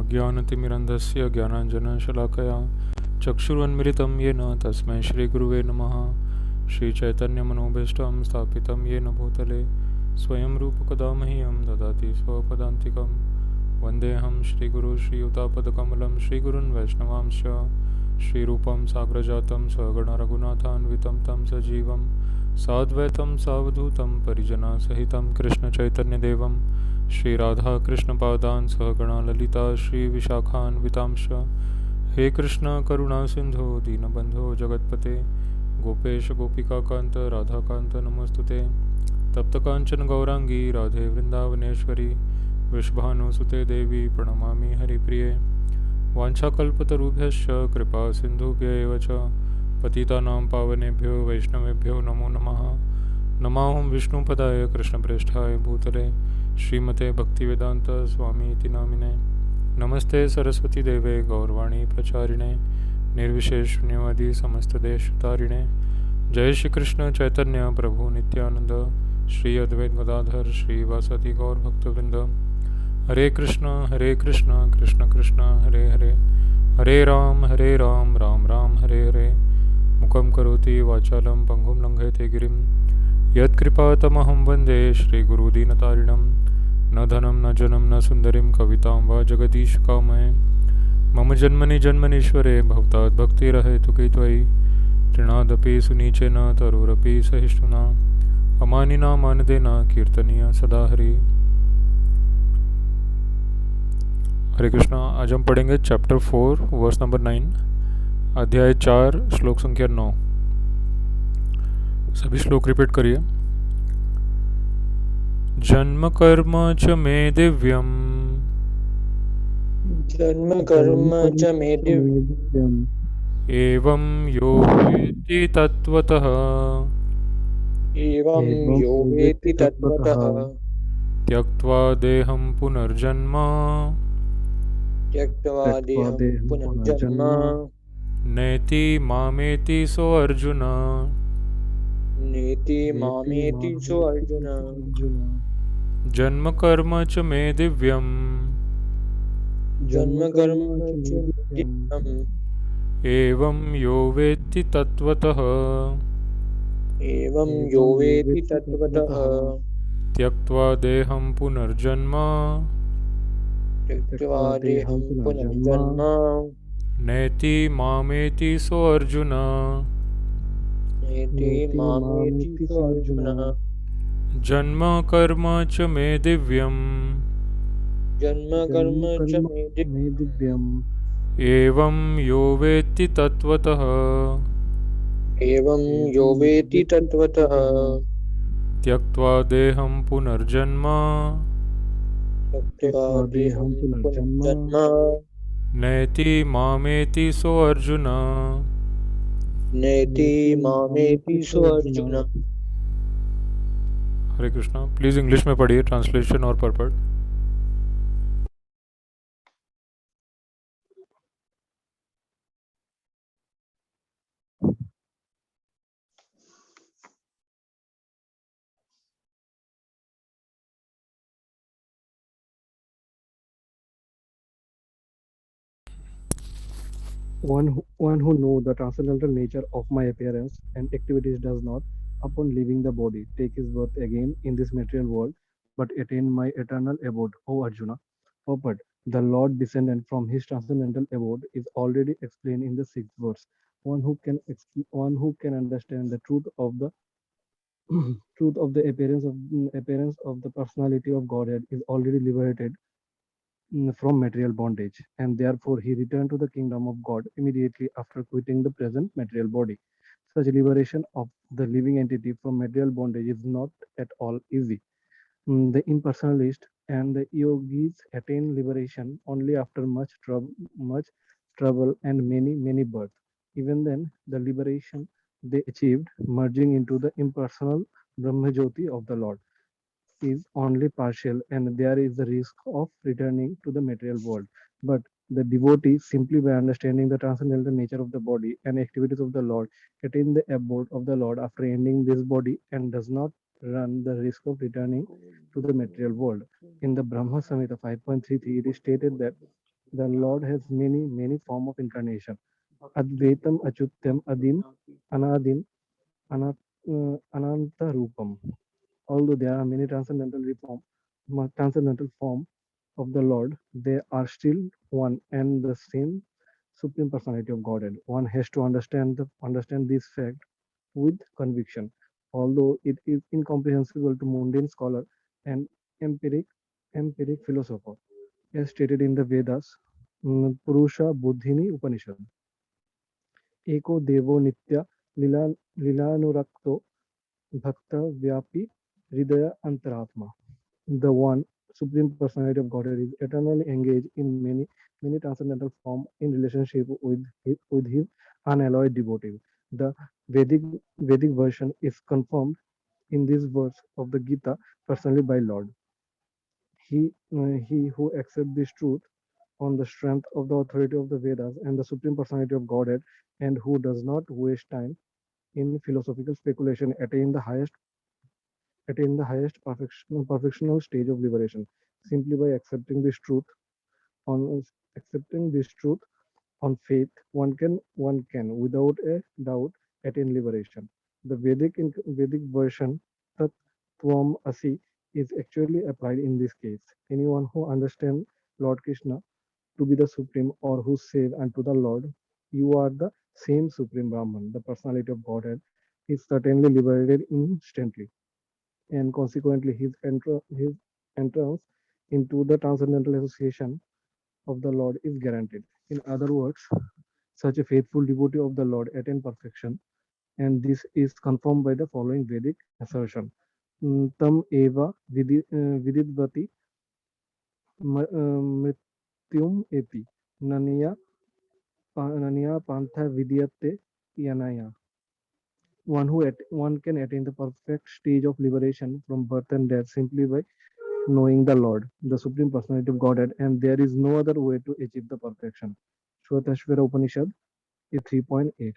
अज्ञानतिमिरन्धस्य ज्ञानाञ्जनशलाकया चक्षुरुन्मिलितं येन तस्मै श्रीगुरुवे नमः। श्रीचैतन्यमनोभीष्टं स्थापितं येन भूतले स्वयं रूपकदा मह्यं ददाति स्वपदान्तिकं। वन्देऽहं श्रीगुरु श्रीयुतापदकमलं श्रीगुरुन् वैष्णवांश्च श्रीरूपं साग्रजातं स्वगणरघुनाथान्वितं तं सजीवं साद्वैतं सावधूतं परिजनसहितं कृष्णचैतन्यदेवं श्रीराधाकृष्णपादान् सहगणा ललिता श्रीविशाखान्वितांश्च। हे कृष्ण करुणा सिंधो दीनबंधो जगत्पते गोपेश गोपिकाकांत राधाकांत नमोस्तुते। तप्त कांचन गौरांगी राधे वृंदावनेश्वरी वृषभानुसुते देवी प्रणमामि हरिप्रिये। वाञ्छाकल्पतरुभ्यश्च कृपा सिन्धुभ्य एव च पतितानां पावनेभ्यो वैष्णवेभ्यो नमो नमः। नमाहं विष्णुपदाय कृष्णप्रेष्ठाय भूतले श्रीमते भक्तिवेदांत स्वामी इति नामिने। नमस्ते सरस्वती देवे गौरवाणी प्रचारिणे निर्विशेष शून्यवादी समस्तदेशतारिणे। जय श्री कृष्ण चैतन्य प्रभु नित्यानंद श्री अद्वैत गदाधर श्रीवासदि गौर भक्तवृंद। हरे कृष्ण कृष्ण कृष्ण हरे हरे हरे राम राम राम हरे हरे। मुखं करोति वाचालं पंगुं लंघयते गिरिं यत्कृपातमहं वन्दे श्रीगुरुदीनतारिणं। न धनं न जनं न सुन्दरीं कवितां वा जगदीशकामये मम जन्मनि जन्मनीश्वरे भवतात् भक्तिरहेतुकी त्वयि। तृणादपि सुनीचेन तरुरपि सहिष्णुना अमानिना मानदेन कीर्तनीय सदा हरि। हरे कृष्णा। आज हम पढ़ेंगे चैप्टर 4 वर्स नंबर 9, अध्याय 4 श्लोक संख्या 9। सभी श्लोक रिपीट करिए। जन्म कर्म च मे दिव्यम् जन्म कर्म च मे दिव्यम् एवं यो वेत्ति तत्त्वतः एवं यो वेत्ति तत्त्वतः त्यक्त्वा देहं पुनर्जन्म त्यक्त्वा देहं पुनर्जन्म नेति मामेति सो अर्जुन। नेति मामेति सो अर्जुन। जन्म कर्म च मे दिव्यम् जन्म कर्म च मे दिव्यम् एवं यो वेत्ति तत्त्वतः एवं यो वेत्ति तत्त्वतः त्यक्त्वा देहं पुनर्जन्म त्यक्त्वा देहं पुनर्जन्म नेति मामेति सो अर्जुन। नेति मामेति सो अर्जुन। जन्म कर्म च मे दिव्यम् जन्म कर्म च मे दिव्यम् एवं यो वेत्ति तत्त्वतः एवं यो वेत्ति तत्त्वतः त्यक्त्वा देहं पुनर्जन्म त्यक्त्वा देहं पुनर्जन्म नेति मामेति सो अर्जुन। नेति मामेति सो अर्जुन। हरे कृष्णा। प्लीज इंग्लिश में पढ़िए ट्रांसलेशन और purport. One who knows the transcendental nature of my appearance and activities does not, upon leaving the body, take his birth again in this material world, but attain my eternal abode, O Arjuna. Purport. The Lord descendant from his transcendental abode is already explained in the sixth verse. One who can understand the truth of the truth of the appearance of the personality of Godhead is already liberated from material bondage, and therefore he returned to the kingdom of God immediately after quitting the present material body. Such liberation of the living entity from material bondage is not at all easy. The impersonalist and the yogis attain liberation only after much trouble and many births. Even then, the liberation they achieved, merging into the impersonal Brahmajyoti of the Lord, is only partial, and there is the risk of returning to the material world. But the devotee, simply by understanding the transcendental nature of the body and activities of the Lord, attain the abode of the Lord after ending this body and does not run the risk of returning to the material world. In the Brahma Samhita 5.33, it is stated that The Lord has many form of incarnation. Advaitam, Achutyam, Adim, Anadim, Ananta Rupam. Although there are many transcendental form of the Lord, they are still one and the same supreme personality of Godhead. One has to understand this fact with conviction, although it is incomprehensible to mundane scholar and empiric empiric philosopher, as stated in the Vedas, Purusha Buddhini Upanishad. Eko Devo Nitya Lila Lilanurakto Bhakta Vyapi Hridaya Antaratma. The one supreme personality of Godhead is eternally engaged in many transcendental form in relationship with his unalloyed devotees. The Vedic version is confirmed in this verse of the Gita personally by Lord. He who accepts this truth on the strength of the authority of the Vedas and the supreme personality of Godhead, and who does not waste time in philosophical speculation, attain the highest perfectional stage of liberation simply by on accepting this truth on faith. One can without a doubt attain liberation. The Vedic version Tat Tvam Asi is actually applied in this case. Anyone who understands Lord Krishna to be the supreme, or who says unto the Lord, you are the same supreme Brahman, the personality of Godhead, is certainly liberated instantly, and consequently his entrance into the transcendental association of the Lord is guaranteed. In other words, such a faithful devotee of the Lord attain perfection, and this is confirmed by the following Vedic assertion. Tam eva vididvati mrityum eti naniya naniya pantha vidyate yanaya. One can attain the perfect stage of liberation from birth and death simply by knowing the Lord, the Supreme Personality of Godhead, and there is no other way to achieve the perfection. Shvatashvara Upanishad 3.8.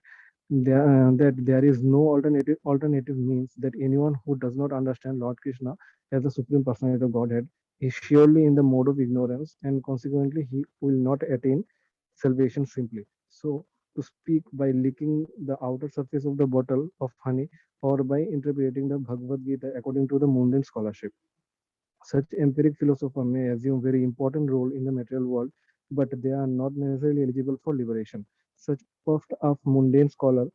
That there is no alternative means that anyone who does not understand Lord Krishna as the Supreme Personality of Godhead is surely in the mode of ignorance, and consequently he will not attain salvation simply. So, to speak by licking the outer surface of the bottle of honey, or by interpreting the Bhagavad Gita according to the mundane scholarship. Such empiric philosophers may assume very important role in the material world, but they are not necessarily eligible for liberation. Such puffed up mundane scholars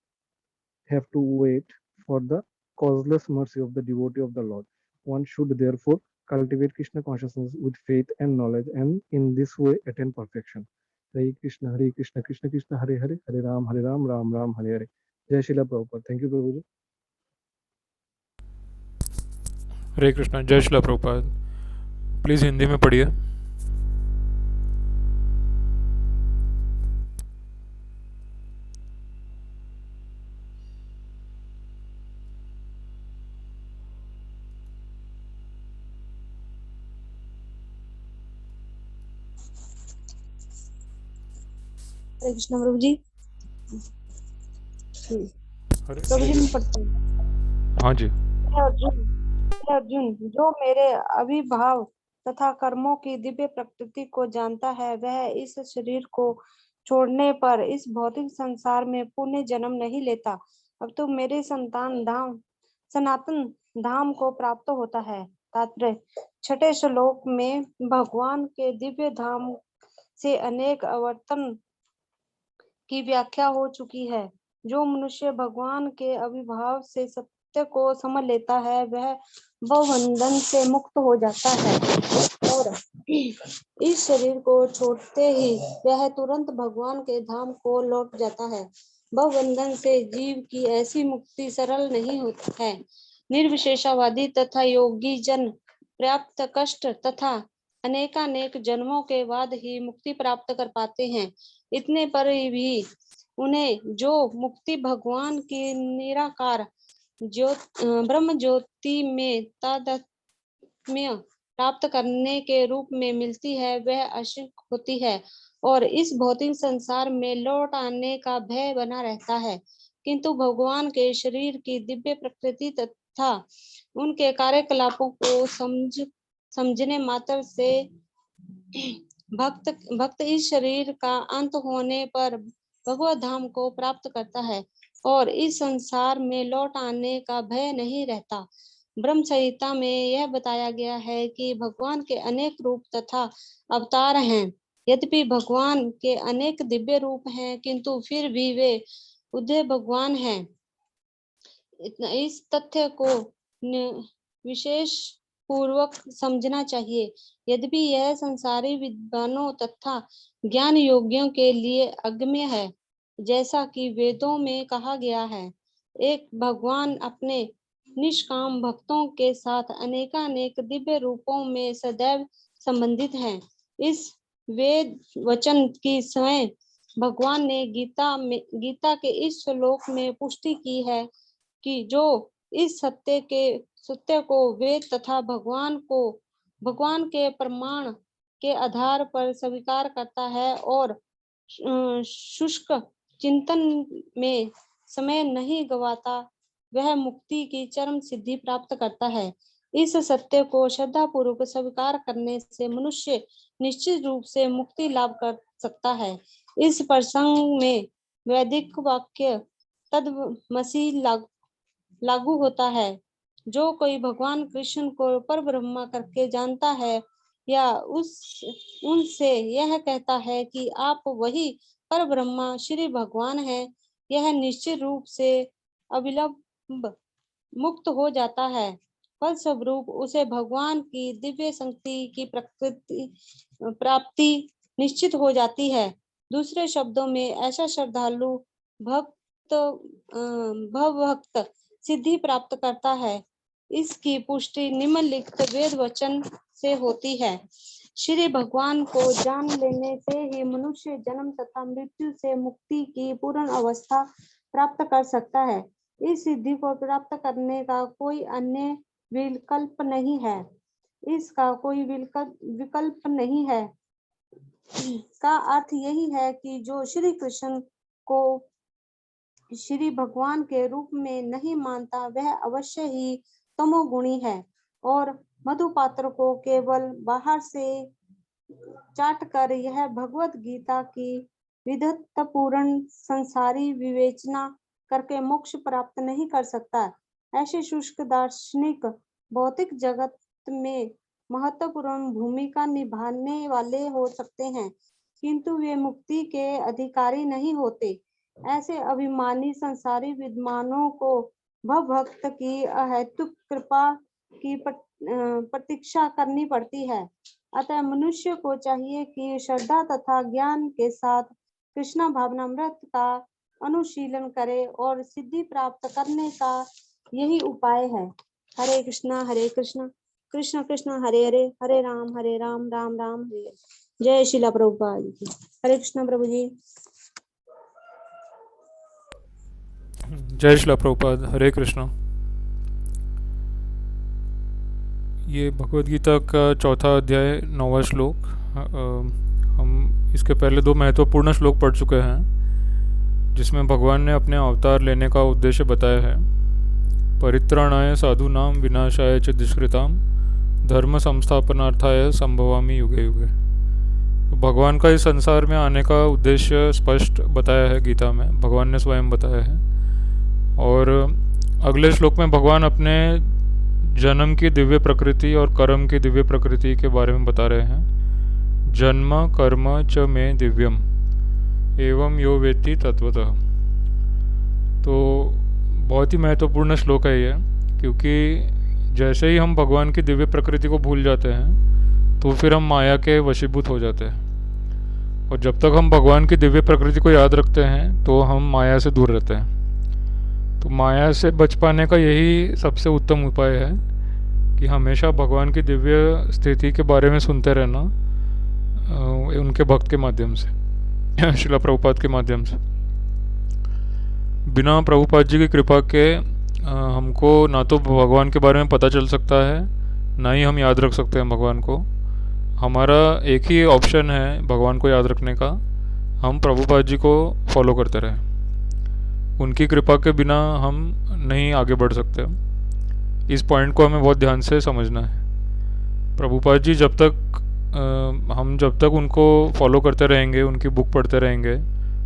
have to wait for the causeless mercy of the devotee of the Lord. One should therefore cultivate Krishna consciousness with faith and knowledge, and in this way attain perfection. Hare Krishna, Krishna Krishna, Hare Hare, Hare Ram, Ram Ram, Hare Hare. Jai Shila Prabhupada. Thank you, Prabhuji. हरे कृष्णा, जय Srila Prabhupada. Please Hindi में पढ़िए। हरे कृष्ण प्रभु जी। प्रभु जी मैं पढ़ती हूँ। हाँ जी। अर्जुन, जो मेरे अभिभाव तथा कर्मों की दिव्य प्रकृति को जानता है, वह इस शरीर को छोड़ने पर इस भौतिक संसार में पुनः जन्म नहीं लेता। अब तो मेरे सनातन धाम को प्राप्त होता है। तात्पर्य: छठे श्लोक में भगवान के दिव्य धाम से अनेक आवर्तन की व्याख्या हो चुकी है। जो मनुष्य भगवान के अभिभाव से सत्य को समझ लेता है, वह भवबंधन से मुक्त हो जाता है और इस शरीर को छोड़ते ही वह तुरंत भगवान के धाम को लौट जाता है। भवबंधन से जीव की ऐसी मुक्ति सरल नहीं होती है। निर्विशेषवादी तथा योगी जन पर्याप्त कष्ट तथा अनेकानेक जन्मों के बाद ही मुक्ति प्राप्त कर पाते हैं। इतने पर भी उन्हें जो मुक्ति भगवान की निराकार ब्रह्म ज्योति में तादात्म्य प्राप्त करने के रूप में मिलती है, वह अशुक होती है और इस भौतिक संसार में लौट आने का भय बना रहता है। किंतु भगवान के शरीर की दिव्य प्रकृति तथा उनके कार्यकलापों को समझने मात्र से भक्त इस शरीर का अंत होने पर भगवत धाम को प्राप्त करता है और इस संसार में लौट आने का भय नहीं रहता। ब्रह्म संहिता में यह बताया गया है कि भगवान के अनेक रूप तथा अवतार हैं। यद्यपि भगवान के अनेक दिव्य रूप हैं, किंतु फिर भी वे उदय भगवान हैं। इस तथ्य को विशेष पूर्वक समझना चाहिए। यद्यपि यह संसारी विद्वानों तथा ज्ञान योगियों के लिए अगम्य है, जैसा कि वेदों में कहा गया है, एक भगवान अपने निष्काम भक्तों के साथ अनेकानेक दिव्य रूपों में सदैव संबंधित हैं। इस वेद वचन की स्वयं भगवान ने गीता के इस श्लोक में पुष्टि की है कि जो इस सत्य को वेद तथा भगवान के प्रमाण के आधार पर स्वीकार करता है और शुष्क चिंतन में समय नहीं गवाता, वह मुक्ति की चरम सिद्धि प्राप्त करता है। इस सत्य को श्रद्धा पूर्वक स्वीकार करने से मनुष्य निश्चित रूप से मुक्ति लाभ कर सकता है। इस प्रसंग में वैदिक वाक्य तद्वमसि लागू होता है। जो कोई भगवान कृष्ण को परब्रह्म करके जानता है या उनसे यह कहता है कि आप वही परब्रह्म श्री भगवान हैं, यह निश्चित रूप से अविलंब मुक्त हो जाता है। फलस्वरूप उसे भगवान की दिव्य शक्ति की प्राप्ति निश्चित हो जाती है। दूसरे शब्दों में ऐसा श्रद्धालु भक्त सिद्धि प्राप्त करता है। इसकी पुष्टि निम्नलिखित वेद वचन से होती है। श्री भगवान को जान लेने से ही मनुष्य जन्म तथा मृत्यु से मुक्ति की पूर्ण अवस्था प्राप्त कर सकता है। इस सिद्धि को प्राप्त करने का कोई अन्य विकल्प नहीं है। इसका कोई विकल्प नहीं है का अर्थ यही है कि जो श्री कृष्ण को श्री भगवान के रूप में नहीं मानता, वह अवश्य ही तमोगुणी है और मधुपात्र को केवल बाहर से चाटकर यह भगवत गीता की विधत्तपूर्ण संसारी विवेचना करके मोक्ष प्राप्त नहीं कर सकता। ऐसे शुष्क दार्शनिक भौतिक जगत में महत्वपूर्ण भूमिका निभाने वाले हो सकते हैं, किंतु वे मुक्ति के अधिकारी नहीं होते। ऐसे अभिमानी संसारी विद्वानों को भक्त की अहेतुक कृपा की प्रतीक्षा करनी पड़ती है। अतः मनुष्य को चाहिए कि श्रद्धा तथा ज्ञान के साथ कृष्ण भावनामृत का अनुशीलन करे और सिद्धि प्राप्त करने का यही उपाय है। हरे कृष्णा कृष्ण कृष्ण हरे हरे, हरे राम राम राम हरे। जय शिला प्रभुपाद जी। हरे कृष्ण प्रभु जी। जय श्रील प्रभुपाद। हरे कृष्णा। ये भगवद गीता का चौथा अध्याय 9वां श्लोक। हम इसके पहले 2 महत्वपूर्ण श्लोक पढ़ चुके हैं, जिसमें भगवान ने अपने अवतार लेने का उद्देश्य बताया है। परित्राणाय साधूनाम विनाशाय च दुष्कृताम धर्म संस्थापनार्थाय संभवामि युगे युगे। तो भगवान का इस संसार में आने का उद्देश्य स्पष्ट बताया है गीता में, भगवान ने स्वयं बताया है। और अगले श्लोक में भगवान अपने जन्म की दिव्य प्रकृति और कर्म की दिव्य प्रकृति के बारे में बता रहे हैं। जन्म कर्म च मे दिव्यम एवं यो वेत्ति तत्वतः। तो बहुत ही महत्वपूर्ण श्लोक है ये, क्योंकि जैसे ही हम भगवान की दिव्य प्रकृति को भूल जाते हैं तो फिर हम माया के वशीभूत हो जाते हैं। और जब तक हम भगवान की दिव्य प्रकृति को याद रखते हैं तो हम माया से दूर रहते हैं। तो माया से बच पाने का यही सबसे उत्तम उपाय है कि हमेशा भगवान की दिव्य स्थिति के बारे में सुनते रहना, उनके भक्त के माध्यम से, श्रील प्रभुपाद के माध्यम से। बिना प्रभुपाद जी की कृपा के हमको ना तो भगवान के बारे में पता चल सकता है, ना ही हम याद रख सकते हैं भगवान को। हमारा एक ही ऑप्शन है भगवान को याद रखने का, हम प्रभुपाद जी को फॉलो करते रहें। उनकी कृपा के बिना हम नहीं आगे बढ़ सकते। इस पॉइंट को हमें बहुत ध्यान से समझना है। प्रभुपाद जी जब तक हम जब तक उनको फॉलो करते रहेंगे, उनकी बुक पढ़ते रहेंगे,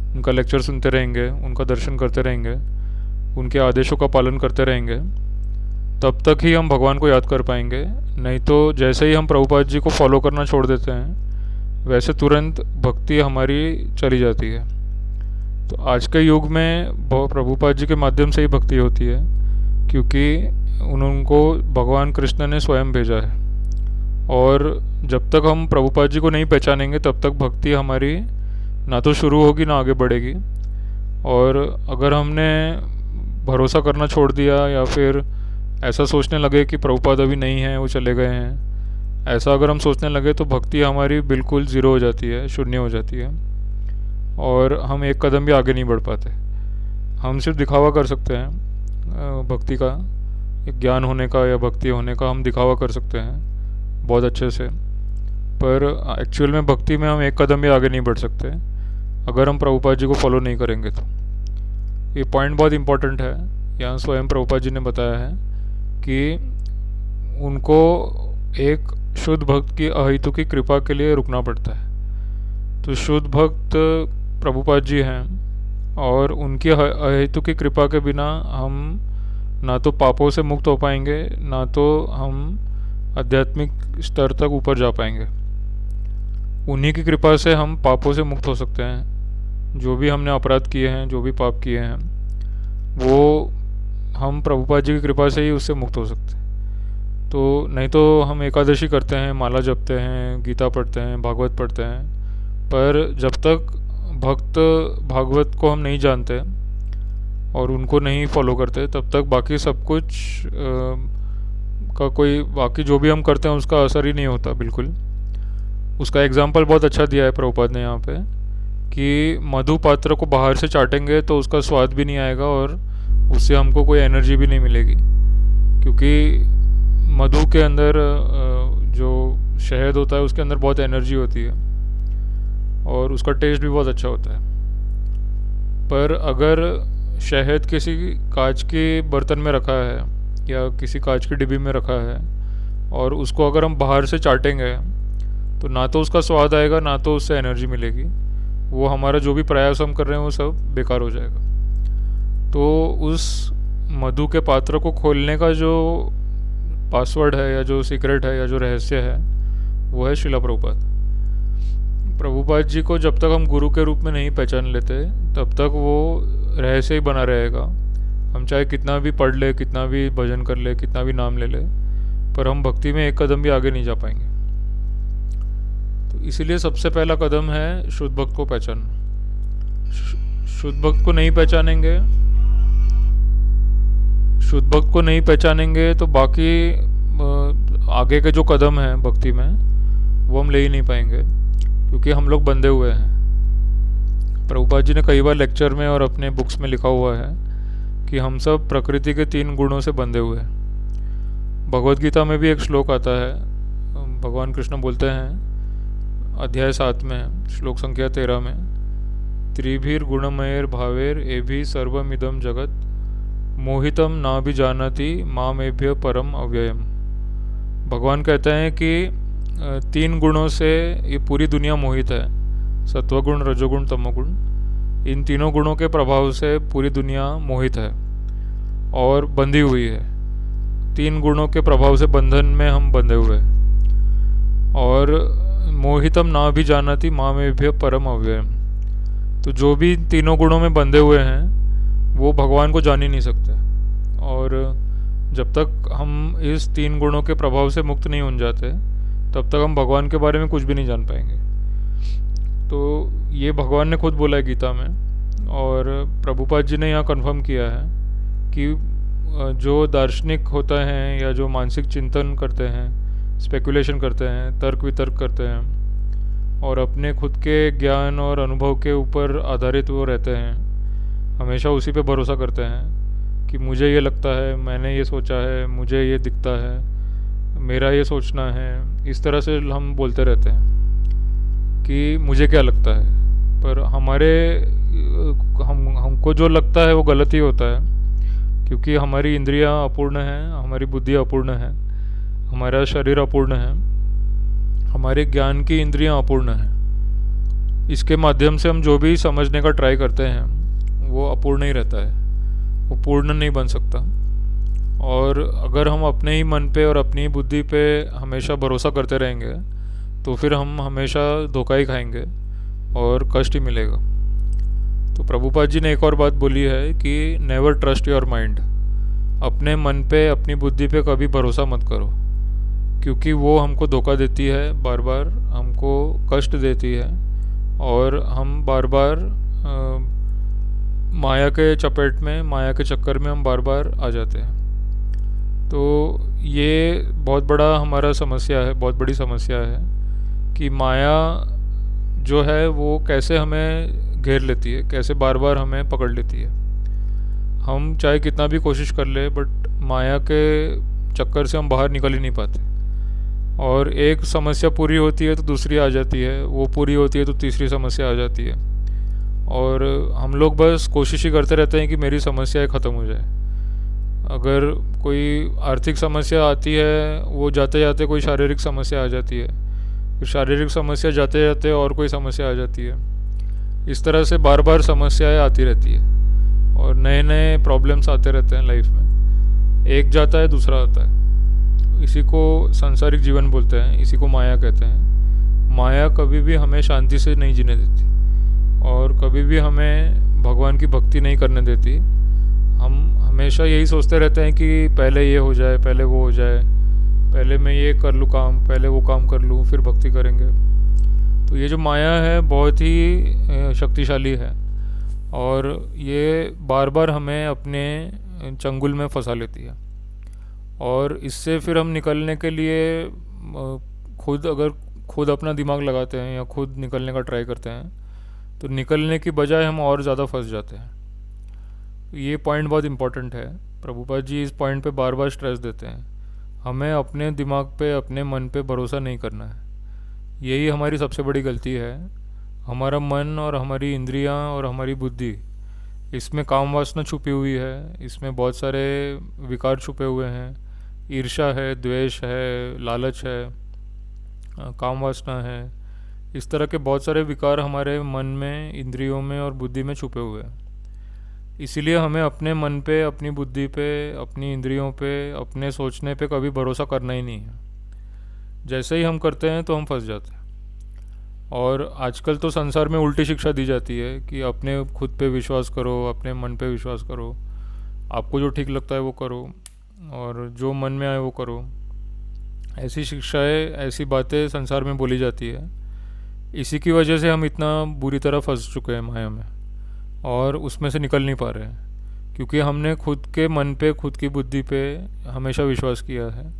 उनका लेक्चर सुनते रहेंगे, उनका दर्शन करते रहेंगे, उनके आदेशों का पालन करते रहेंगे, तब तक ही हम भगवान को याद कर पाएंगे। नहीं तो जैसे ही हम प्रभुपाद जी को फॉलो करना छोड़ देते हैं, वैसे तुरंत भक्ति हमारी चली जाती है। तो आज के युग में प्रभुपाद जी के माध्यम से ही भक्ति होती है, क्योंकि उनको भगवान कृष्ण ने स्वयं भेजा है। और जब तक हम प्रभुपाद जी को नहीं पहचानेंगे, तब तक भक्ति हमारी ना तो शुरू होगी ना आगे बढ़ेगी। और अगर हमने भरोसा करना छोड़ दिया या फिर ऐसा सोचने लगे कि प्रभुपाद अभी नहीं है, वो चले गए हैं, ऐसा अगर हम सोचने लगे तो भक्ति हमारी बिल्कुल ज़ीरो हो जाती है, शून्य हो जाती है, और हम एक कदम भी आगे नहीं बढ़ पाते। हम सिर्फ दिखावा कर सकते हैं भक्ति का, एक ज्ञान होने का या भक्ति होने का हम दिखावा कर सकते हैं बहुत अच्छे से, पर एक्चुअल में भक्ति में हम एक कदम भी आगे नहीं बढ़ सकते अगर हम प्रभुपाद जी को फॉलो नहीं करेंगे। तो ये पॉइंट बहुत इम्पोर्टेंट है। यहाँ स्वयं प्रभुपाद जी ने बताया है कि उनको एक शुद्ध भक्त की अहेतु की कृपा के लिए रुकना पड़ता है। तो शुद्ध भक्त प्रभुपाद जी हैं, और उनकी अहेतु की कृपा के बिना हम ना तो पापों से मुक्त हो पाएंगे, ना तो हम आध्यात्मिक स्तर तक ऊपर जा पाएंगे। उन्हीं की कृपा से हम पापों से मुक्त हो सकते हैं। जो भी हमने अपराध किए हैं, जो भी पाप किए हैं, वो हम प्रभुपाद जी की कृपा से ही उससे मुक्त हो सकते हैं। तो नहीं तो हम एकादशी करते हैं, माला जपते हैं, गीता पढ़ते हैं, भागवत पढ़ते हैं, पर जब तक भक्त भागवत को हम नहीं जानते और उनको नहीं फॉलो करते, तब तक बाकी सब कुछ का कोई बाकी जो भी हम करते हैं उसका असर ही नहीं होता बिल्कुल। उसका एग्जाम्पल बहुत अच्छा दिया है प्रभुपाद ने यहाँ पे, कि मधु पात्र को बाहर से चाटेंगे तो उसका स्वाद भी नहीं आएगा और उससे हमको कोई एनर्जी भी नहीं मिलेगी, क्योंकि मधु के अंदर जो शहद होता है उसके अंदर बहुत एनर्जी होती है और उसका टेस्ट भी बहुत अच्छा होता है। पर अगर शहद किसी कांच के बर्तन में रखा है या किसी कांच की डिब्बी में रखा है और उसको अगर हम बाहर से चाटेंगे, तो ना तो उसका स्वाद आएगा, ना तो उससे एनर्जी मिलेगी। वो हमारा जो भी प्रयास हम कर रहे हैं वो सब बेकार हो जाएगा। तो उस मधु के पात्र को खोलने का जो पासवर्ड है या जो सीक्रेट है या जो रहस्य है, वो है श्रीला प्रभुपाद। प्रभुपाद जी को जब तक हम गुरु के रूप में नहीं पहचान लेते, तब तक वो रहस्य ही बना रहेगा। हम चाहे कितना भी पढ़ ले, कितना भी भजन कर ले, कितना भी नाम ले ले, पर हम भक्ति में एक कदम भी आगे नहीं जा पाएंगे। तो इसीलिए सबसे पहला कदम है शुद्ध भक्त को पहचानना। शुद्ध भक्त को नहीं पहचानेंगे, शुद्ध भक्त को नहीं पहचानेंगे तो बाकी आगे के जो कदम हैं भक्ति में, वो हम ले ही नहीं पाएंगे, क्योंकि हम लोग बंधे हुए हैं। प्रभुपाद जी ने कई बार लेक्चर में और अपने बुक्स में लिखा हुआ है कि हम सब प्रकृति के 3 गुणों से बंधे हुए हैं। भगवद गीता में भी एक श्लोक आता है, भगवान कृष्ण बोलते हैं अध्याय 7 में श्लोक संख्या 13 में, त्रिभीर गुणमयर भावेर एभि सर्वमिदम जगत मोहितम ना भी जानती मामेभ्य परम अव्ययम। भगवान कहते हैं कि 3 गुणों से ये पूरी दुनिया मोहित है, सत्वगुण, रजोगुण, तमोगुण। इन तीनों गुणों के प्रभाव से पूरी दुनिया मोहित है और बंधी हुई है। 3 गुणों के प्रभाव से बंधन में हम बंधे हुए हैं। और मोहितम ना भी जानती मामेभ्य परम अव्ययम। तो जो भी तीनों गुणों में बंधे हुए हैं वो भगवान को जान ही नहीं सकते। और जब तक हम इस 3 गुणों के प्रभाव से मुक्त नहीं हो जाते, तब तक हम भगवान के बारे में कुछ भी नहीं जान पाएंगे। तो ये भगवान ने खुद बोला है गीता में, और प्रभुपाद जी ने यहाँ कन्फर्म किया है कि जो दार्शनिक होते हैं या जो मानसिक चिंतन करते हैं, स्पेकुलेशन करते हैं, तर्क वितर्क करते हैं और अपने खुद के ज्ञान और अनुभव के ऊपर आधारित वो रहते हैं, हमेशा उसी पे भरोसा करते हैं कि मुझे ये लगता है, मैंने ये सोचा है, मुझे ये दिखता है, मेरा ये सोचना है। इस तरह से हम बोलते रहते हैं कि मुझे क्या लगता है, पर हमको जो लगता है वो गलत ही होता है, क्योंकि हमारी इंद्रियां अपूर्ण हैं, हमारी बुद्धि अपूर्ण है, हमारा शरीर अपूर्ण है, हमारे ज्ञान की इंद्रियां अपूर्ण हैं। इसके माध्यम से हम जो भी समझने का ट्राई करते हैं वो अपूर्ण ही रहता है, वो पूर्ण नहीं बन सकता। और अगर हम अपने ही मन पे और अपनी ही बुद्धि पे हमेशा भरोसा करते रहेंगे तो फिर हम हमेशा धोखा ही खाएंगे और कष्ट ही मिलेगा। तो प्रभुपाद जी ने एक और बात बोली है कि नेवर ट्रस्ट योर माइंड। अपने मन पे अपनी बुद्धि पे कभी भरोसा मत करो, क्योंकि वो हमको धोखा देती है, बार बार हमको कष्ट देती है और हम बार बार माया के चपेट में, माया के चक्कर में हम बार बार आ जाते हैं। तो ये बहुत बड़ा हमारा समस्या है, बहुत बड़ी समस्या है कि माया जो है वो कैसे हमें घेर लेती है, कैसे बार बार हमें पकड़ लेती है। हम चाहे कितना भी कोशिश कर ले, बट माया के चक्कर से हम बाहर निकल ही नहीं पाते। और एक समस्या पूरी होती है तो दूसरी आ जाती है, वो पूरी होती है तो तीसरी समस्या आ जाती है, और हम लोग बस कोशिश ही करते रहते हैं कि मेरी समस्याएं ख़त्म हो जाए। अगर कोई आर्थिक समस्या आती है, वो जाते जाते कोई शारीरिक समस्या आ जाती है, फिर शारीरिक समस्या जाते जाते और कोई समस्या आ जाती है। इस तरह से बार बार समस्याएं आती रहती है और नए नए प्रॉब्लम्स आते रहते हैं लाइफ में। एक जाता है दूसरा आता है। इसी को सांसारिक जीवन बोलते हैं, इसी को माया कहते हैं। माया कभी भी हमें शांति से नहीं जीने देती और कभी भी हमें भगवान की भक्ति नहीं करने देती। हम हमेशा यही सोचते रहते हैं कि पहले ये हो जाए, पहले वो हो जाए, पहले मैं ये कर लूँ काम, पहले वो काम कर लूँ, फिर भक्ति करेंगे। तो ये जो माया है बहुत ही शक्तिशाली है और ये बार बार हमें अपने चंगुल में फंसा लेती है। और इससे फिर हम निकलने के लिए खुद अपना दिमाग लगाते हैं या खुद निकलने का ट्राई करते हैं तो निकलने की बजाय हम और ज़्यादा फंस जाते हैं। ये पॉइंट बहुत इम्पोर्टेंट है। प्रभुपाद जी इस पॉइंट पे बार बार स्ट्रेस देते हैं, हमें अपने दिमाग पे, अपने मन पे भरोसा नहीं करना है। यही हमारी सबसे बड़ी गलती है। हमारा मन और हमारी इंद्रियां और हमारी बुद्धि, इसमें काम वासना छुपी हुई है, इसमें बहुत सारे विकार छुपे हुए हैं। ईर्ष्या है, द्वेष है, लालच है, काम वासना है। इस तरह के बहुत सारे विकार हमारे मन में, इंद्रियों में और बुद्धि में छुपे हुए हैं। इसीलिए हमें अपने मन पे, अपनी बुद्धि पे, अपनी इंद्रियों पे, अपने सोचने पे कभी भरोसा करना ही नहीं है। जैसे ही हम करते हैं तो हम फंस जाते हैं। और आजकल तो संसार में उल्टी शिक्षा दी जाती है कि अपने खुद पे विश्वास करो, अपने मन पे विश्वास करो, आपको जो ठीक लगता है वो करो और जो मन में आए वो करो। ऐसी शिक्षाएं, ऐसी बातें संसार में बोली जाती है। इसी की वजह से हम इतना बुरी तरह फंस चुके हैं माया में और उसमें से निकल नहीं पा रहे हैं, क्योंकि हमने खुद के मन पे, खुद की बुद्धि पे हमेशा विश्वास किया है,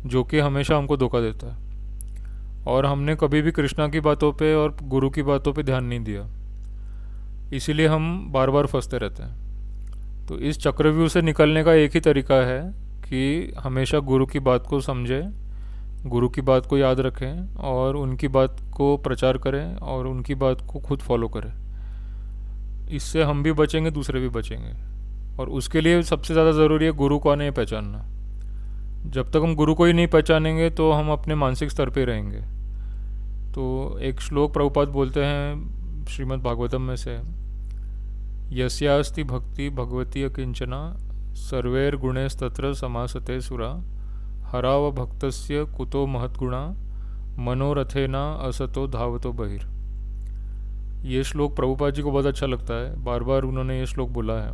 जो कि हमेशा हमको धोखा देता है। और हमने कभी भी कृष्णा की बातों पे और गुरु की बातों पे ध्यान नहीं दिया, इसीलिए हम बार बार फंसते रहते हैं। तो इस चक्रव्यूह से निकलने का एक ही तरीका है कि हमेशा गुरु की बात को समझें, गुरु की बात को याद रखें और उनकी बात को प्रचार करें और उनकी बात को खुद फॉलो करें। इससे हम भी बचेंगे, दूसरे भी बचेंगे। और उसके लिए सबसे ज़्यादा ज़रूरी है गुरु को नहीं पहचानना। जब तक हम गुरु को ही नहीं पहचानेंगे तो हम अपने मानसिक स्तर पे रहेंगे। तो एक श्लोक प्रभुपाद बोलते हैं श्रीमद् भागवतम में से, यस्यास्ति भक्ति भगवती अकिंचना सर्वैर गुणैस्तत्र समासते सुरा हराव भक्तस्य कुतो महत्गुणा मनोरथेना असतो धावतो बहिर। ये श्लोक प्रभुपाद जी को बहुत अच्छा लगता है, बार बार उन्होंने ये श्लोक बोला है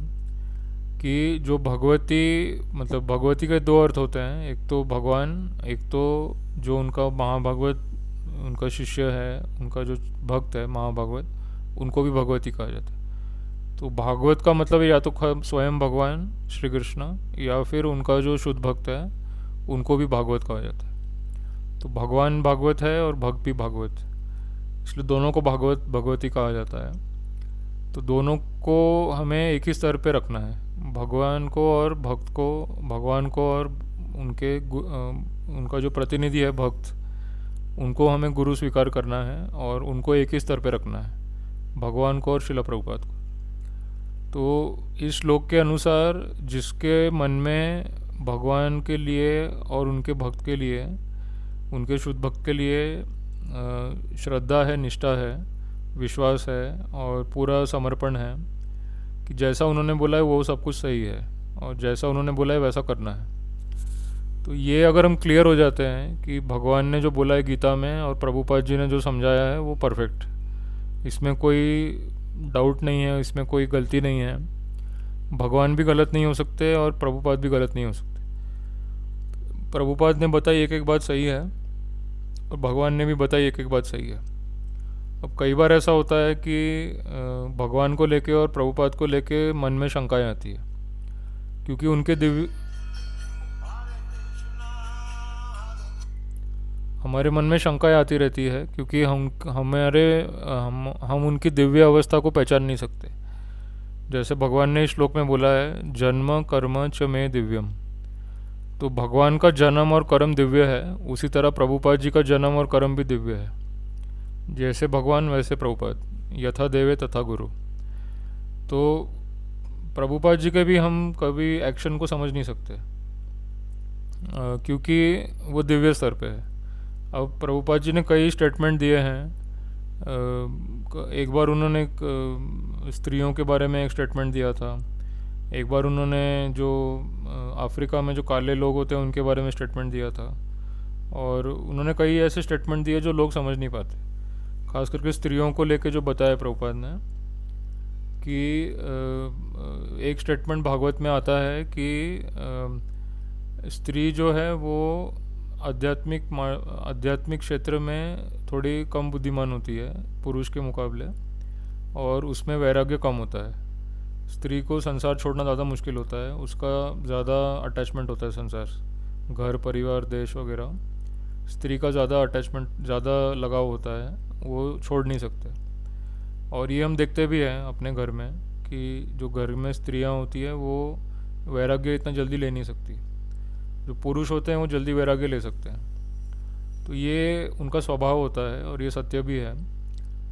कि जो भगवती, मतलब भगवती के दो अर्थ होते हैं, एक तो भगवान, एक तो जो उनका महाभागवत, उनका शिष्य है, उनका जो भक्त है महाभागवत, उनको भी भगवती कहा जाता है। तो भागवत का मतलब या तो स्वयं भगवान श्री कृष्ण या फिर उनका जो शुद्ध भक्त है उनको भी भागवत कहा जाता है। तो भगवान भागवत है और भक्त भी भागवत, इसलिए दोनों को भागवत भगवती कहा जाता है। तो दोनों को हमें एक ही स्तर पे रखना है, भगवान को और भक्त को, भगवान को और उनका जो प्रतिनिधि है भक्त, उनको हमें गुरु स्वीकार करना है और उनको एक ही स्तर पे रखना है, भगवान को और शिला प्रभुपाद को। तो इस श्लोक के अनुसार जिसके मन में भगवान के लिए और उनके भक्त के लिए, उनके शुद्ध भक्त के लिए श्रद्धा है, निष्ठा है, विश्वास है और पूरा समर्पण है कि जैसा उन्होंने बोला है वो सब कुछ सही है और जैसा उन्होंने बोला है वैसा करना है। तो ये अगर हम क्लियर हो जाते हैं कि भगवान ने जो बोला है गीता में और प्रभुपाद जी ने जो समझाया है वो परफेक्ट, इसमें कोई डाउट नहीं है, इसमें कोई गलती नहीं है, भगवान भी गलत नहीं हो सकते और प्रभुपाद भी गलत नहीं हो सकते। प्रभुपाद ने बताई एक एक बात सही है और भगवान ने भी बताई एक एक बात सही है। अब कई बार ऐसा होता है कि भगवान को लेके और प्रभुपाद को लेके मन में शंकाएं आती है, क्योंकि उनके दिव्य हमारे मन में शंकाएं आती रहती है क्योंकि हम उनकी दिव्य अवस्था को पहचान नहीं सकते। जैसे भगवान ने इस श्लोक में बोला है, जन्म कर्म च मे दिव्यम। तो भगवान का जन्म और कर्म दिव्य है, उसी तरह प्रभुपाद जी का जन्म और कर्म भी दिव्य है। जैसे भगवान वैसे प्रभुपाद, यथा देवे तथा गुरु। तो प्रभुपाद जी के भी हम कभी एक्शन को समझ नहीं सकते क्योंकि वो दिव्य स्तर पे है। अब प्रभुपाद जी ने कई स्टेटमेंट दिए हैं। एक बार उन्होंने स्त्रियों के बारे में एक स्टेटमेंट दिया था, एक बार उन्होंने जो अफ्रीका में जो काले लोग होते हैं उनके बारे में स्टेटमेंट दिया था, और उन्होंने कई ऐसे स्टेटमेंट दिए जो लोग समझ नहीं पाते। खास करके स्त्रियों को लेके जो बताया प्रभुपाद ने कि एक स्टेटमेंट भागवत में आता है कि स्त्री जो है वो आध्यात्मिक क्षेत्र में थोड़ी कम बुद्धिमान होती है पुरुष के मुकाबले, और उसमें वैराग्य कम होता है। स्त्री को संसार छोड़ना ज़्यादा मुश्किल होता है, उसका ज़्यादा अटैचमेंट होता है संसार, घर परिवार देश वगैरह। स्त्री का ज़्यादा अटैचमेंट, ज़्यादा लगाव होता है, वो छोड़ नहीं सकते। और ये हम देखते भी हैं अपने घर में कि जो घर में स्त्रियां होती हैं वो वैराग्य इतना जल्दी ले नहीं सकती, जो पुरुष होते हैं वो जल्दी वैराग्य ले सकते हैं। तो ये उनका स्वभाव होता है और ये सत्य भी है।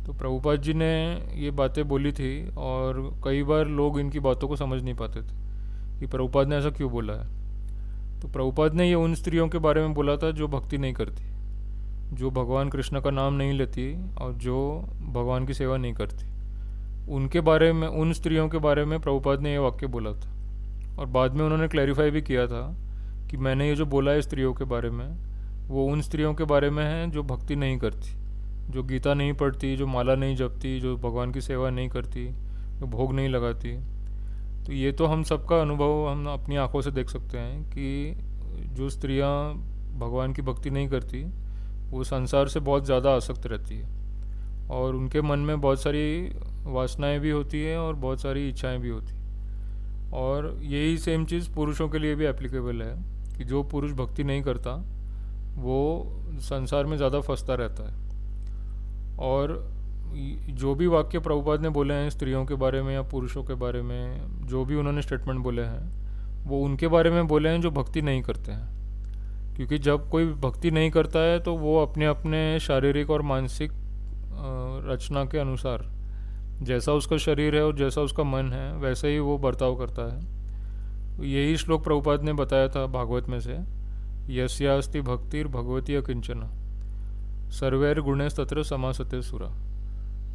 तो प्रभुपाद जी ने ये बातें बोली थी और कई बार लोग इनकी बातों को समझ नहीं पाते थे कि प्रभुपाद ने ऐसा क्यों बोला है। तो प्रभुपाद ने ये उन स्त्रियों के बारे में बोला था जो भक्ति नहीं करती, जो भगवान कृष्ण का नाम नहीं लेती और जो भगवान की सेवा नहीं करती। उनके बारे में, उन स्त्रियों के बारे में प्रभुपाद ने ये वाक्य बोला था। और बाद में उन्होंने क्लैरिफाई भी किया था कि मैंने ये जो बोला है स्त्रियों के बारे में, वो उन स्त्रियों के बारे में है जो भक्ति नहीं करती, जो गीता नहीं पढ़ती, जो माला नहीं जपती, जो भगवान की सेवा नहीं करती, जो भोग नहीं लगाती। तो ये तो हम सबका अनुभव हम अपनी आंखों से देख सकते हैं कि जो स्त्रियां भगवान की भक्ति नहीं करती वो संसार से बहुत ज़्यादा आसक्त रहती है और उनके मन में बहुत सारी वासनाएं भी होती है और बहुत सारी इच्छाएं भी होती हैं। और यही सेम चीज़ पुरुषों के लिए भी एप्लीकेबल है कि जो पुरुष भक्ति नहीं करता वो संसार में ज़्यादा फंसता रहता है। और जो भी वाक्य प्रभुपाद ने बोले हैं स्त्रियों के बारे में या पुरुषों के बारे में, जो भी उन्होंने स्टेटमेंट बोले हैं वो उनके बारे में बोले हैं जो भक्ति नहीं करते हैं। क्योंकि जब कोई भक्ति नहीं करता है तो वो अपने अपने शारीरिक और मानसिक रचना के अनुसार, जैसा उसका शरीर है और जैसा उसका मन है वैसे ही वो बर्ताव करता है। तो यही श्लोक प्रभुपाद ने बताया था भागवत में से, यस्यास्ति भक्तिर् भगवती अकिंचन सर्वैर गुणेश तत्र समासते सुरा।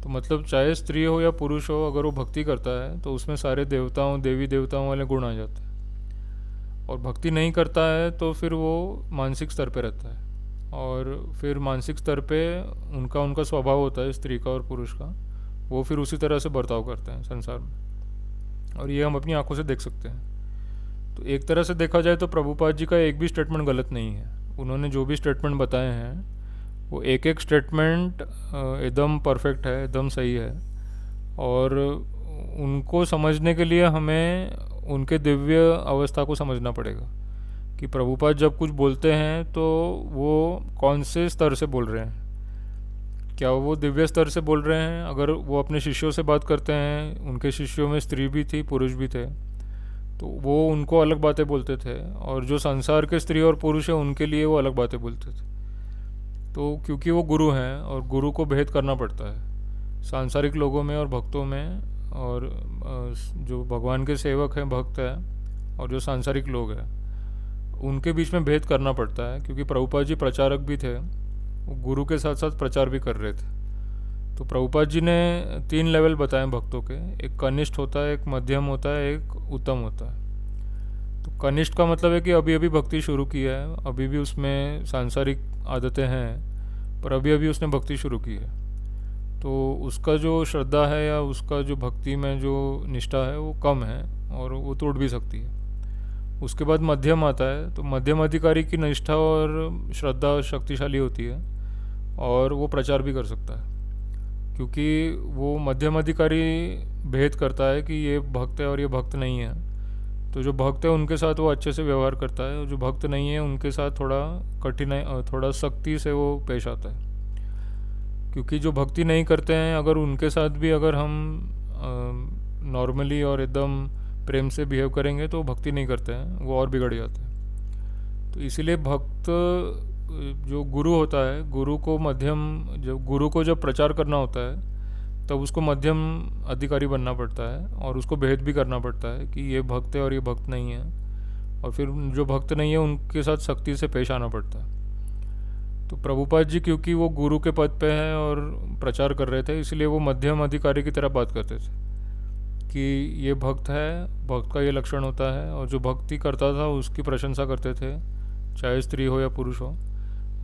तो मतलब चाहे स्त्री हो या पुरुष हो, अगर वो भक्ति करता है तो उसमें सारे देवताओं देवी देवताओं वाले गुण आ जाते हैं। और भक्ति नहीं करता है तो फिर वो मानसिक स्तर पे रहता है, और फिर मानसिक स्तर पे उनका स्वभाव होता है स्त्री का और पुरुष का, वो फिर उसी तरह से बर्ताव करते हैं संसार में। और ये हम अपनी आंखों से देख सकते हैं। तो एक तरह से देखा जाए तो प्रभुपाद जी का एक भी स्टेटमेंट गलत नहीं है। उन्होंने जो भी स्टेटमेंट बताए हैं वो एक एक स्टेटमेंट एकदम परफेक्ट है, एकदम सही है। और उनको समझने के लिए हमें उनके दिव्य अवस्था को समझना पड़ेगा कि प्रभुपाद जब कुछ बोलते हैं तो वो कौन से स्तर से बोल रहे हैं। क्या वो दिव्य स्तर से बोल रहे हैं? अगर वो अपने शिष्यों से बात करते हैं, उनके शिष्यों में स्त्री भी थी पुरुष भी थे, तो वो उनको अलग बातें बोलते थे, और जो संसार के स्त्री और पुरुष है उनके लिए वो अलग बातें बोलते थे। तो क्योंकि वो गुरु हैं और गुरु को भेद करना पड़ता है सांसारिक लोगों में और भक्तों में, और जो भगवान के सेवक हैं भक्त हैं और जो सांसारिक लोग हैं उनके बीच में भेद करना पड़ता है। क्योंकि प्रभुपाद जी प्रचारक भी थे वो गुरु के साथ साथ प्रचार भी कर रहे थे। तो प्रभुपाद जी ने 3 लेवल बताए भक्तों के, एक कनिष्ठ होता है, एक मध्यम होता है, एक उत्तम होता है। तो कनिष्ठ का मतलब है कि अभी अभी भक्ति शुरू किया है, अभी भी उसमें सांसारिक आदतें हैं, पर अभी अभी उसने भक्ति शुरू की है, तो उसका जो श्रद्धा है या उसका जो भक्ति में जो निष्ठा है वो कम है और वो टूट भी सकती है। उसके बाद मध्यम आता है, तो मध्यम अधिकारी की निष्ठा और श्रद्धा शक्तिशाली होती है और वो प्रचार भी कर सकता है, क्योंकि वो मध्यम अधिकारी भेद करता है कि ये भक्त है और ये भक्त नहीं है। तो जो भक्त है उनके साथ वो अच्छे से व्यवहार करता है और जो भक्त नहीं है उनके साथ थोड़ा कठिनाई, थोड़ा सख्ती से वो पेश आता है। क्योंकि जो भक्ति नहीं करते हैं, अगर उनके साथ भी अगर हम नॉर्मली और एकदम प्रेम से बिहेव करेंगे तो भक्ति नहीं करते हैं, वो और बिगड़ जाते हैं। तो इसीलिए भक्त जो गुरु होता है, गुरु को जब प्रचार करना होता है तब उसको मध्यम अधिकारी बनना पड़ता है और उसको भेद भी करना पड़ता है कि ये भक्त है और ये भक्त नहीं है, और फिर जो भक्त नहीं है उनके साथ सख्ती से पेश आना पड़ता है। तो प्रभुपाद जी क्योंकि वो गुरु के पद पे हैं और प्रचार कर रहे थे, इसलिए वो मध्यम अधिकारी की तरह बात करते थे कि ये भक्त है, भक्त का ये लक्षण होता है, और जो भक्ति करता था उसकी प्रशंसा करते थे, चाहे स्त्री हो या पुरुष हो।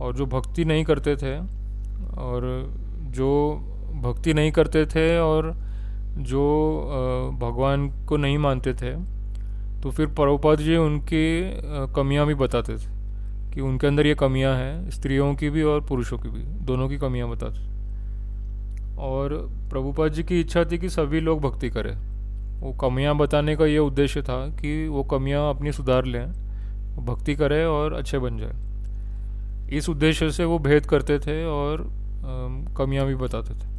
और जो भक्ति नहीं करते थे और जो भगवान को नहीं मानते थे, तो फिर प्रभुपाद जी उनकी कमियां भी बताते थे कि उनके अंदर ये कमियां हैं, स्त्रियों की भी और पुरुषों की भी, दोनों की कमियां बताते थे। और प्रभुपाद जी की इच्छा थी कि सभी लोग भक्ति करें। वो कमियां बताने का ये उद्देश्य था कि वो कमियां अपनी सुधार लें, भक्ति करें और अच्छे बन जाए। इस उद्देश्य से वो भेद करते थे और कमियां भी बताते थे।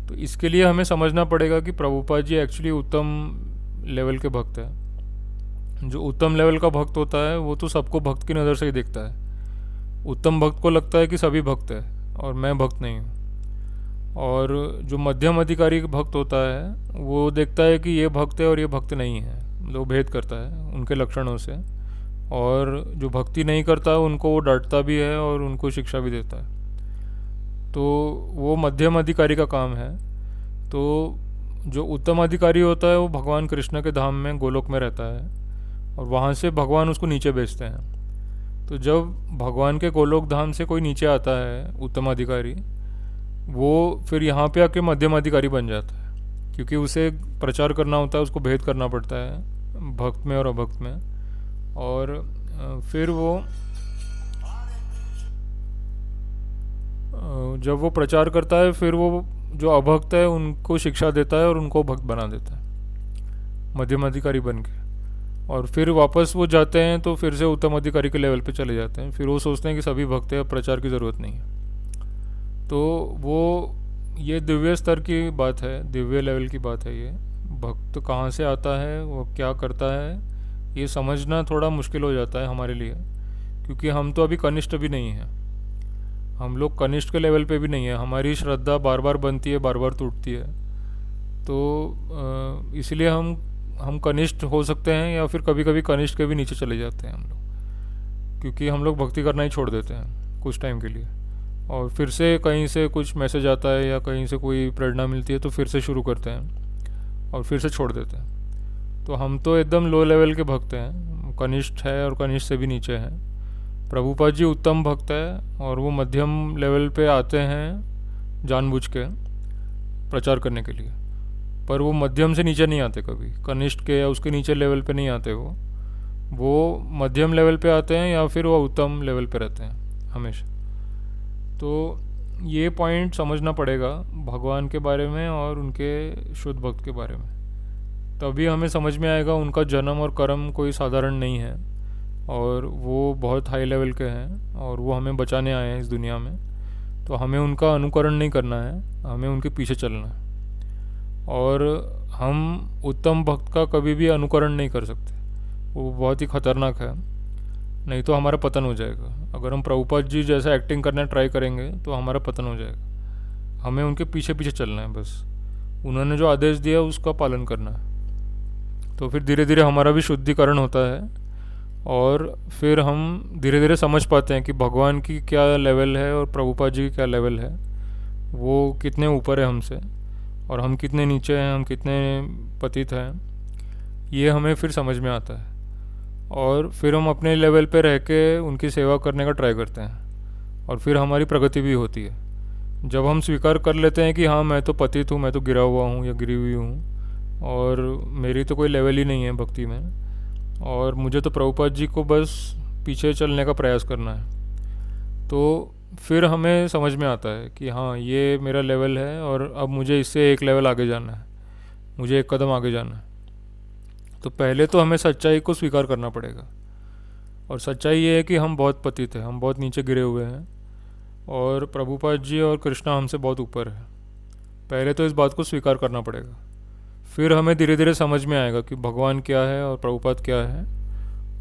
तो इसके लिए हमें समझना पड़ेगा कि प्रभुपाद जी एक्चुअली उत्तम लेवल के भक्त हैं। जो उत्तम लेवल का भक्त होता है वो तो सबको भक्त की नज़र से ही देखता है। उत्तम भक्त को लगता है कि सभी भक्त है और मैं भक्त नहीं हूँ। और जो मध्यम अधिकारी भक्त होता है वो देखता है कि ये भक्त है और ये भक्त नहीं है, मतलब भेद करता है उनके लक्षणों से। और जो भक्ति नहीं करता उनको वो डांटता भी है और उनको शिक्षा भी देता है। तो वो मध्यम अधिकारी का काम है। तो जो उत्तम अधिकारी होता है वो भगवान कृष्ण के धाम में गोलोक में रहता है और वहाँ से भगवान उसको नीचे भेजते हैं। तो जब भगवान के गोलोक धाम से कोई नीचे आता है उत्तम अधिकारी, वो फिर यहाँ पे आके मध्यम अधिकारी बन जाता है, क्योंकि उसे प्रचार करना होता है, उसको भेद करना पड़ता है भक्त में और अभक्त में। और फिर वो जब वो प्रचार करता है फिर वो जो अभक्त है उनको शिक्षा देता है और उनको भक्त बना देता है मध्यम अधिकारी बन के। और फिर वापस वो जाते हैं तो फिर से उत्तम अधिकारी के लेवल पे चले जाते हैं। फिर वो सोचते हैं कि सभी भक्त हैं, प्रचार की ज़रूरत नहीं है। तो वो ये दिव्य स्तर की बात है, दिव्य लेवल की बात है। ये भक्त कहाँ से आता है, वो क्या करता है, ये समझना थोड़ा मुश्किल हो जाता है हमारे लिए, क्योंकि हम तो अभी कनिष्ठ भी नहीं हैं। हम लोग कनिष्ठ के लेवल पे भी नहीं है। हमारी श्रद्धा बार बार बनती है, बार बार टूटती है। तो इसलिए हम कनिष्ठ हो सकते हैं या फिर कभी कभी कनिष्ठ के भी नीचे चले जाते हैं हम लोग, क्योंकि हम लोग भक्ति करना ही छोड़ देते हैं कुछ टाइम के लिए, और फिर से कहीं से कुछ मैसेज आता है या कहीं से कोई प्रेरणा मिलती है तो फिर से शुरू करते हैं और फिर से छोड़ देते हैं। तो हम तो एकदम लो लेवल के भक्त हैं, कनिष्ठ है और कनिष्ठ से भी नीचे हैं। प्रभुपाद जी उत्तम भक्त है और वो मध्यम लेवल पे आते हैं जानबूझ के प्रचार करने के लिए, पर वो मध्यम से नीचे नहीं आते कभी, कनिष्ठ के या उसके नीचे लेवल पे नहीं आते। वो मध्यम लेवल पे आते हैं या फिर वो उत्तम लेवल पे रहते हैं हमेशा। तो ये पॉइंट समझना पड़ेगा भगवान के बारे में और उनके शुद्ध भक्त के बारे में, तभी हमें समझ में आएगा उनका जन्म और कर्म कोई साधारण नहीं है और वो बहुत हाई लेवल के हैं और वो हमें बचाने आए हैं इस दुनिया में। तो हमें उनका अनुकरण नहीं करना है, हमें उनके पीछे चलना है। और हम उत्तम भक्त का कभी भी अनुकरण नहीं कर सकते, वो बहुत ही खतरनाक है, नहीं तो हमारा पतन हो जाएगा। अगर हम प्रभुपाद जी जैसा एक्टिंग करना ट्राई करेंगे तो हमारा पतन हो जाएगा। हमें उनके पीछे पीछे चलना है, बस उन्होंने जो आदेश दिया उसका पालन करना है। तो फिर धीरे धीरे हमारा भी शुद्धिकरण होता है और फिर हम धीरे धीरे समझ पाते हैं कि भगवान की क्या लेवल है और प्रभुपाद जी की क्या लेवल है, वो कितने ऊपर है हमसे और हम कितने नीचे हैं, हम कितने पतित हैं, ये हमें फिर समझ में आता है। और फिर हम अपने लेवल पे रह के उनकी सेवा करने का ट्राई करते हैं और फिर हमारी प्रगति भी होती है। जब हम स्वीकार कर लेते हैं कि हाँ मैं तो पतित हूँ, मैं तो गिरा हुआ हूँ या गिरी हुई हूँ और मेरी तो कोई लेवल ही नहीं है भक्ति में और मुझे तो प्रभुपाद जी को बस पीछे चलने का प्रयास करना है, तो फिर हमें समझ में आता है कि हाँ ये मेरा लेवल है और अब मुझे इससे एक लेवल आगे जाना है, मुझे एक कदम आगे जाना है। तो पहले तो हमें सच्चाई को स्वीकार करना पड़ेगा और सच्चाई ये है कि हम बहुत पतित हैं, हम बहुत नीचे गिरे हुए हैं और प्रभुपाद जी और कृष्णा हमसे बहुत ऊपर है। पहले तो इस बात को स्वीकार करना पड़ेगा, फिर हमें धीरे धीरे समझ में आएगा कि भगवान क्या है और प्रभुपाद क्या है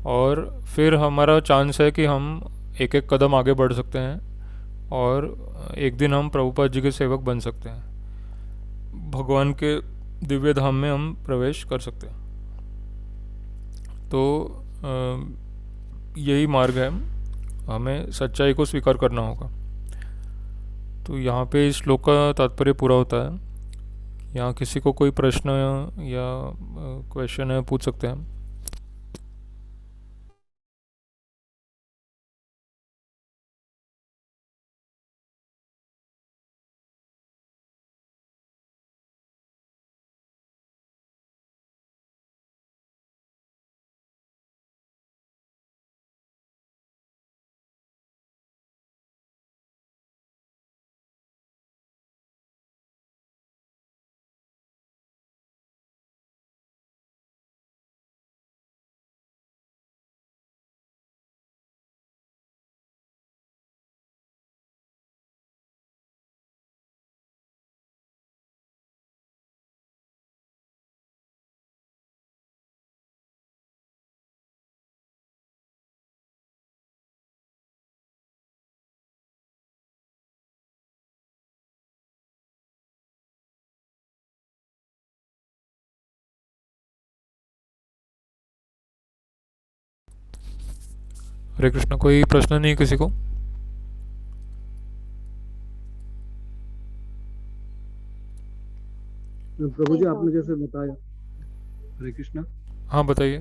और फिर हमारा चांस है कि हम एक एक कदम आगे बढ़ सकते हैं और एक दिन हम प्रभुपाद जी के सेवक बन सकते हैं, भगवान के दिव्य धाम में हम प्रवेश कर सकते हैं। तो यही मार्ग है, हमें सच्चाई को स्वीकार करना होगा। तो यहाँ पे इस श्लोक का तात्पर्य पूरा होता है। यहाँ किसी को कोई प्रश्न या क्वेश्चन है पूछ सकते हैं। हरे कृष्ण, कोई प्रश्न नहीं किसी को? प्रभु जी आपने जैसे बताया, हरे कृष्णा, हाँ बताइए।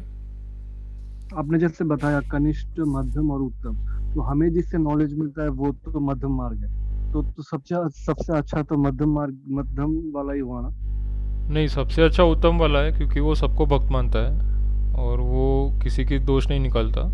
आपने जैसे बताया कनिष्ठ, मध्यम और उत्तम, तो हमें जिससे नॉलेज मिलता है वो तो मध्यम मार्ग है, तो सबसे सबसे अच्छा तो मध्यम मार्ग, मध्यम वाला ही हुआ ना? नहीं, सबसे अच्छा उत्तम वाला है क्योंकि वो सबको भक्त मानता है और वो किसी की दोष नहीं निकालता।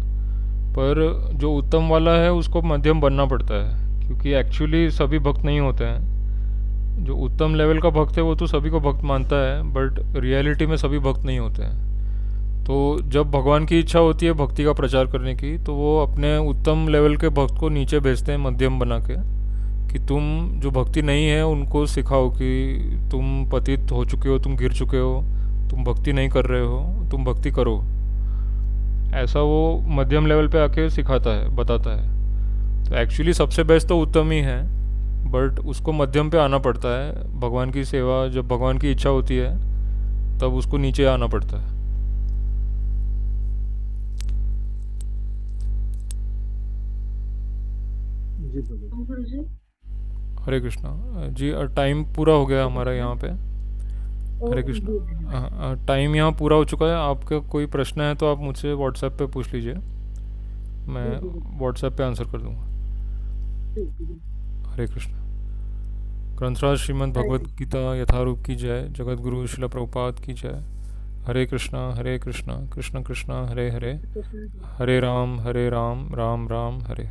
पर जो उत्तम वाला है उसको मध्यम बनना पड़ता है क्योंकि एक्चुअली सभी भक्त नहीं होते हैं। जो उत्तम लेवल का भक्त है वो तो सभी को भक्त मानता है, बट रियलिटी में सभी भक्त नहीं होते हैं। तो जब भगवान की इच्छा होती है भक्ति का प्रचार करने की, तो वो अपने उत्तम लेवल के भक्त को नीचे भेजते हैं मध्यम बना के, कि तुम जो भक्ति नहीं है उनको सिखाओ कि तुम पतित हो चुके हो, तुम गिर चुके हो, तुम भक्ति नहीं कर रहे हो, तुम भक्ति करो। ऐसा वो मध्यम लेवल पे आके सिखाता है, बताता है। तो एक्चुअली सबसे बेस्ट तो उत्तम ही है, बट उसको मध्यम पे आना पड़ता है। भगवान की सेवा, जब भगवान की इच्छा होती है तब उसको नीचे आना पड़ता है। जी प्रभु। हरे कृष्णा जी, टाइम पूरा हो गया हमारा यहाँ पे। हरे कृष्णा, टाइम यहाँ पूरा हो चुका है। आपका कोई प्रश्न है तो आप मुझसे व्हाट्सएप पे पूछ लीजिए, मैं व्हाट्सएप पे आंसर कर दूंगा। हरे कृष्णा। ग्रंथराज श्रीमद् भगवद गीता यथारूप की जय। जगत गुरु श्रील प्रभुपाद की जय। हरे कृष्णा कृष्ण कृष्ण हरे हरे, हरे राम राम राम हरे।